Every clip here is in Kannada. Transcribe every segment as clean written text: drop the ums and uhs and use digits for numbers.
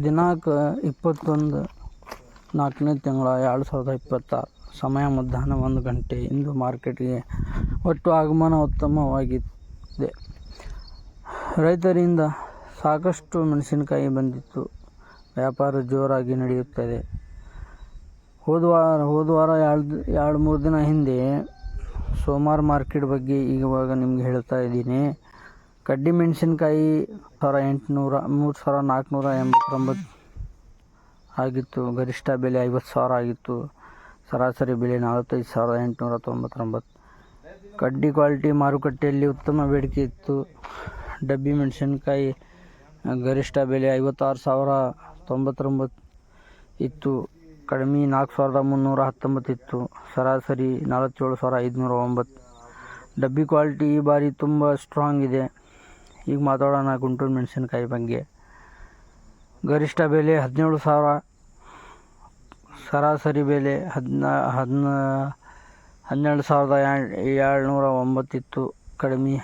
ದಿನಾಂಕ 21/4 2026 ಸಮಯ ಮಧ್ಯಾಹ್ನ 1 ಗಂಟೆ. ಇಂದು ಮಾರ್ಕೆಟ್ಗೆ ಒಟ್ಟು ಆಗಮನ ಉತ್ತಮವಾಗಿದೆ. ರೈತರಿಂದ ಸಾಕಷ್ಟು ಮೆಣಸಿನಕಾಯಿ ಬಂದಿತ್ತು. ವ್ಯಾಪಾರ ಜೋರಾಗಿ ನಡೆಯುತ್ತದೆ. ಹೋದವಾರ 2-3 ದಿನ ಹಿಂದೆ ಸೋಮವಾರ ಮಾರ್ಕೆಟ್ ಬಗ್ಗೆ ಇವಾಗ ನಿಮ್ಗೆ ಹೇಳ್ತಾ ಇದ್ದೀನಿ. ಕಡ್ಡಿ ಮೆಣಸಿನಕಾಯಿ 3,489 ಆಗಿತ್ತು. ಗರಿಷ್ಠ ಬೆಲೆ 50,000 ಆಗಿತ್ತು. ಸರಾಸರಿ ಬೆಲೆ 45,899. ಕಡ್ಡಿ ಕ್ವಾಲಿಟಿ ಮಾರುಕಟ್ಟೆಯಲ್ಲಿ ಉತ್ತಮ ಬೇಡಿಕೆ ಇತ್ತು. ಡಬ್ಬಿ ಮೆಣಸಿನಕಾಯಿ ಗರಿಷ್ಠ ಬೆಲೆ 56,099 ಇತ್ತು. ಕಡಿಮೆ 4,319 ಇತ್ತು. ಸರಾಸರಿ 47,509. ಡಬ್ಬಿ ಕ್ವಾಲಿಟಿ ಈ ಬಾರಿ ತುಂಬ ಸ್ಟ್ರಾಂಗ್ ಇದೆ. ಈಗ ಮಾತಾಡೋಣ ಗುಂಟೂರು ಮೆಣಸಿನಕಾಯಿ ಬಗ್ಗೆ. ಗರಿಷ್ಠ ಬೆಲೆ 17,000, ಸರಾಸರಿ ಬೆಲೆ 12,709 ಇತ್ತು. ಕಡಿಮೆ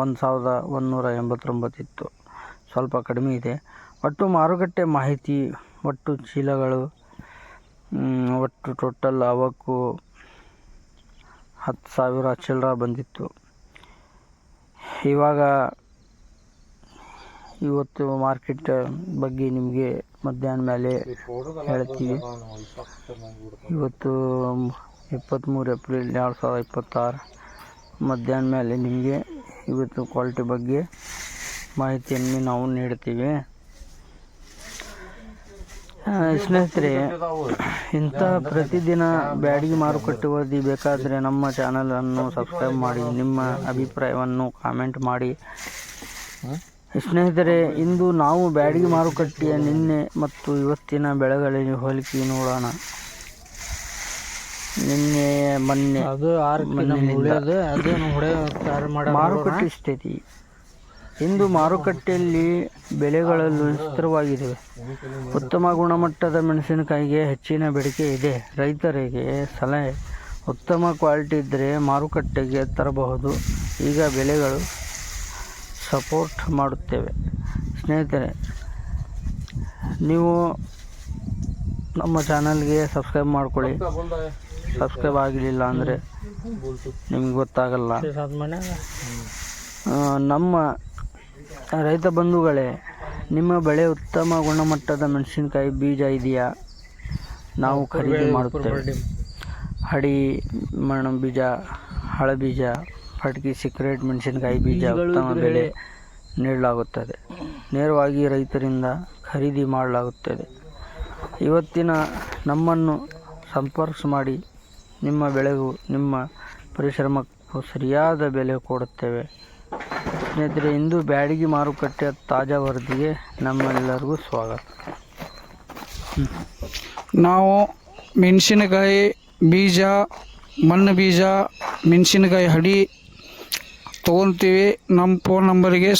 1,189 ಇತ್ತು. ಸ್ವಲ್ಪ ಕಡಿಮೆ ಇದೆ. ಒಟ್ಟು ಮಾರುಕಟ್ಟೆ ಮಾಹಿತಿ. ಒಟ್ಟು ಚೀಲಗಳು, ಒಟ್ಟು ಟೋಟಲ್ ಅವಕ್ಕೂ 10,000 ಚಿಲ್ಲರ ಬಂದಿತ್ತು. ಇವತ್ತು ಮಾರ್ಕೆಟ್ ಬಗ್ಗೆ ನಿಮಗೆ ಮಧ್ಯಾಹ್ನ ಮೇಲೆ ಹೇಳ್ತೀವಿ. ಇವತ್ತು 23 ಏಪ್ರಿಲ್ 2026 ಮಧ್ಯಾಹ್ನ ಮೇಲೆ ನಿಮಗೆ ಇವತ್ತು ಕ್ವಾಲಿಟಿ ಬಗ್ಗೆ ಮಾಹಿತಿಯನ್ನು ನಾವು ನೀಡ್ತೀವಿ. ಸ್ನೇಹಿತರೆ, ಇಂಥ ಪ್ರತಿದಿನ ಬ್ಯಾಡಗಿ ಮಾರುಕಟ್ಟೆ ವರದಿ ಬೇಕಾದರೆ ನಮ್ಮ ಚಾನಲನ್ನು ಸಬ್ಸ್ಕ್ರೈಬ್ ಮಾಡಿ. ನಿಮ್ಮ ಅಭಿಪ್ರಾಯವನ್ನು ಕಾಮೆಂಟ್ ಮಾಡಿ. ಸ್ನೇಹಿತರೆ, ಇಂದು ನಾವು ಬ್ಯಾಡಗಿ ಮಾರುಕಟ್ಟೆಯ ನಿನ್ನೆ ಮತ್ತು ಇವತ್ತಿನ ಬೆಳೆಗಳಿಗೆ ಹೋಲಿಕೆ ನೋಡೋಣ. ಮೊನ್ನೆ ಮಾರುಕಟ್ಟೆ ಸ್ಥಿತಿ. ಇಂದು ಮಾರುಕಟ್ಟೆಯಲ್ಲಿ ಬೆಲೆಗಳು ಸ್ಥಿರವಾಗಿವೆ. ಉತ್ತಮ ಗುಣಮಟ್ಟದ ಮೆಣಸಿನಕಾಯಿಗೆ ಹೆಚ್ಚಿನ ಬೇಡಿಕೆ ಇದೆ. ರೈತರಿಗೆ ಸಲಹೆ: ಉತ್ತಮ ಕ್ವಾಲಿಟಿ ಇದ್ದರೆ ಮಾರುಕಟ್ಟೆಗೆ ತರಬಹುದು. ಈಗ ಬೆಲೆಗಳು ಸಪೋರ್ಟ್ ಮಾಡುತ್ತವೆ. ಸ್ನೇಹಿತರೆ, ನೀವು ನಮ್ಮ ಚಾನಲ್ಗೆ ಸಬ್ಸ್ಕ್ರೈಬ್ ಮಾಡ್ಕೊಳ್ಳಿ. ಸಬ್ಸ್ಕ್ರೈಬ್ ಆಗಲಿಲ್ಲ ಅಂದರೆ ನಿಮ್ಗೆ ಗೊತ್ತಾಗಲ್ಲ. ನಮ್ಮ ರೈತ ಬಂಧುಗಳೇ, ನಿಮ್ಮ ಬೆಳೆ ಉತ್ತಮ ಗುಣಮಟ್ಟದ ಮೆಣಸಿನಕಾಯಿ ಬೀಜ ಇದೆಯಾ? ನಾವು ಖರೀದಿ ಮಾಡುತ್ತೇವೆ. ಹಡಿ ಮಣ್ಣು ಬೀಜ, ಹಳಬೀಜ, ಫಟ್ಕಿ, ಸೀಕ್ರೆಟ್ ಮೆಣಸಿನಕಾಯಿ ಬೀಜ ಉತ್ತಮ ಬೆಲೆ ನೀಡಲಾಗುತ್ತದೆ. ನೇರವಾಗಿ ರೈತರಿಂದ ಖರೀದಿ ಮಾಡಲಾಗುತ್ತದೆ. ಇವತ್ತಿನ ನಮ್ಮನ್ನು ಸಂಪರ್ಕ ಮಾಡಿ. ನಿಮ್ಮ ಬೆಳೆಗೂ ನಿಮ್ಮ ಪರಿಶ್ರಮಕ್ಕೂ ಸರಿಯಾದ ಬೆಲೆ ಕೊಡುತ್ತೇವೆ. ಸ್ನೇಹಿತರೆ, ಇಂದು ಬ್ಯಾಡಗಿ ಮಾರುಕಟ್ಟೆಯ ತಾಜಾ ವರದಿಗೆ ನಮ್ಮೆಲ್ಲರಿಗೂ ಸ್ವಾಗತ. ನಾವು ಮೆಣಸಿನಕಾಯಿ ಬೀಜ, ಮಣ್ಣು ಬೀಜ, ಮೆಣಸಿನಕಾಯಿ ಹಡಿ ತೊಗೊತೀವಿ. ನಮ್ಮ ಫೋನ್ ನಂಬರಿಗೆ